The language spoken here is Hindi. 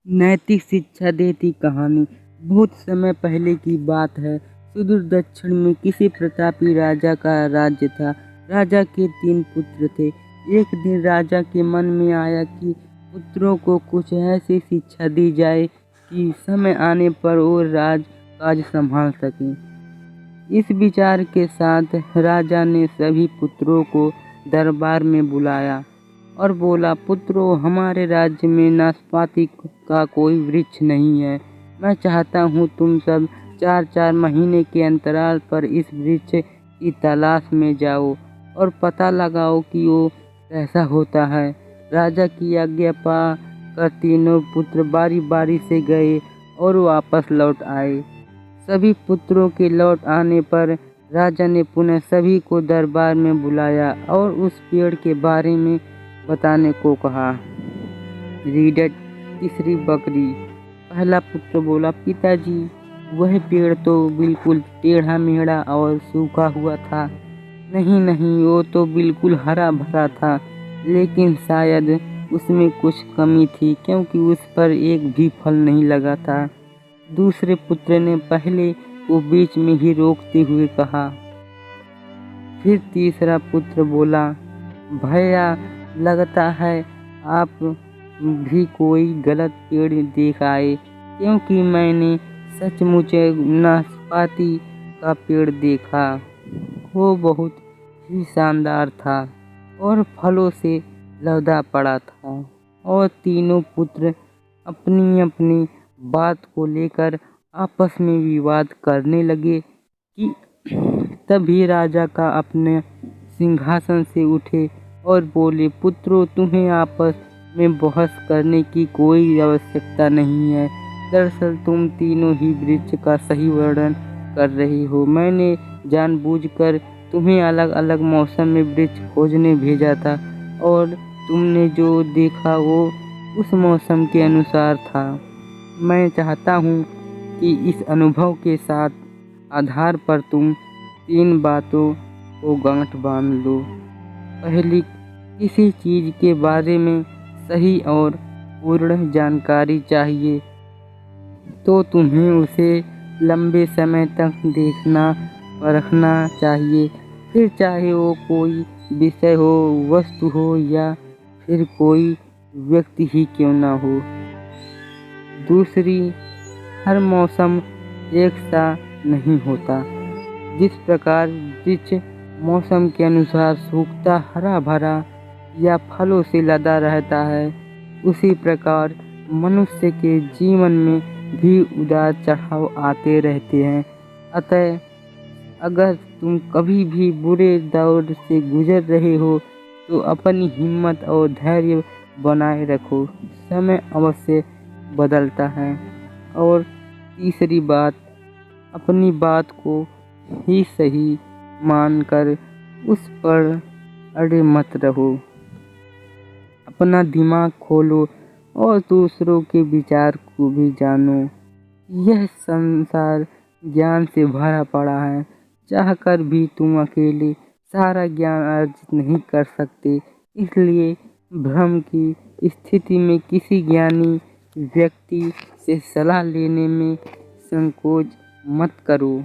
नैतिक शिक्षा देती कहानी। बहुत समय पहले की बात है। सुदूर दक्षिण में किसी प्रतापी राजा का राज्य था। राजा के 3 पुत्र थे। एक दिन राजा के मन में आया कि पुत्रों को कुछ ऐसी शिक्षा दी जाए कि समय आने पर वो राज काज संभाल सकें। इस विचार के साथ राजा ने सभी पुत्रों को दरबार में बुलाया और बोला, पुत्रों, हमारे राज्य में नाशपाती का कोई वृक्ष नहीं है। मैं चाहता हूँ तुम सब 4-4 महीने के अंतराल पर इस वृक्ष की तलाश में जाओ और पता लगाओ कि वो कैसा होता है। राजा की आज्ञा पा कर तीनों पुत्र बारी बारी से गए और वापस लौट आए। सभी पुत्रों के लौट आने पर राजा ने पुनः सभी को दरबार में बुलाया और उस पेड़ के बारे में बताने को कहा। रीडर तीसरी बकरी। पहला पुत्र बोला, पिताजी, वह पेड़ तो बिल्कुल टेढ़ा मेढ़ा और सूखा हुआ था। नहीं नहीं, वो तो बिल्कुल हरा भरा था, लेकिन शायद उसमें कुछ कमी थी क्योंकि उस पर एक भी फल नहीं लगा था। दूसरे पुत्र ने पहले को बीच में ही रोकते हुए कहा। फिर तीसरा पुत्र बोला, भैया, लगता है आप भी कोई गलत पेड़ देख आए, क्योंकि मैंने सचमुच नाशपाती का पेड़ देखा। वो बहुत ही शानदार था और फलों से लदा पड़ा था। और तीनों पुत्र अपनी अपनी बात को लेकर आपस में विवाद करने लगे कि तभी राजा का अपने सिंहासन से उठे और बोले, पुत्रों, तुम्हें आपस में बहस करने की कोई आवश्यकता नहीं है। दरअसल तुम तीनों ही वृक्ष का सही वर्णन कर रही हो। मैंने जानबूझकर तुम्हें अलग अलग मौसम में वृक्ष खोजने भेजा था और तुमने जो देखा वो उस मौसम के अनुसार था। मैं चाहता हूँ कि इस अनुभव के साथ आधार पर तुम 3 बातों को गांठ बांध लो। पहली, किसी चीज़ के बारे में सही और पूर्ण जानकारी चाहिए तो तुम्हें उसे लंबे समय तक देखना परखना चाहिए, फिर चाहे वो कोई विषय हो, वस्तु हो या फिर कोई व्यक्ति ही क्यों ना हो। दूसरी, हर मौसम एक सा नहीं होता। जिस प्रकार वृक्ष मौसम के अनुसार सूखता, हरा भरा या फलों से लदा रहता है, उसी प्रकार मनुष्य के जीवन में भी उतार चढ़ाव आते रहते हैं। अतः अगर तुम कभी भी बुरे दौर से गुजर रहे हो तो अपनी हिम्मत और धैर्य बनाए रखो। समय अवश्य बदलता है। और तीसरी बात, अपनी बात को ही सही मानकर उस पर अड़े मत रहो। अपना दिमाग खोलो और दूसरों के विचार को भी जानो। यह संसार ज्ञान से भरा पड़ा है। चाहकर भी तुम अकेले सारा ज्ञान अर्जित नहीं कर सकते। इसलिए भ्रम की स्थिति में किसी ज्ञानी व्यक्ति से सलाह लेने में संकोच मत करो।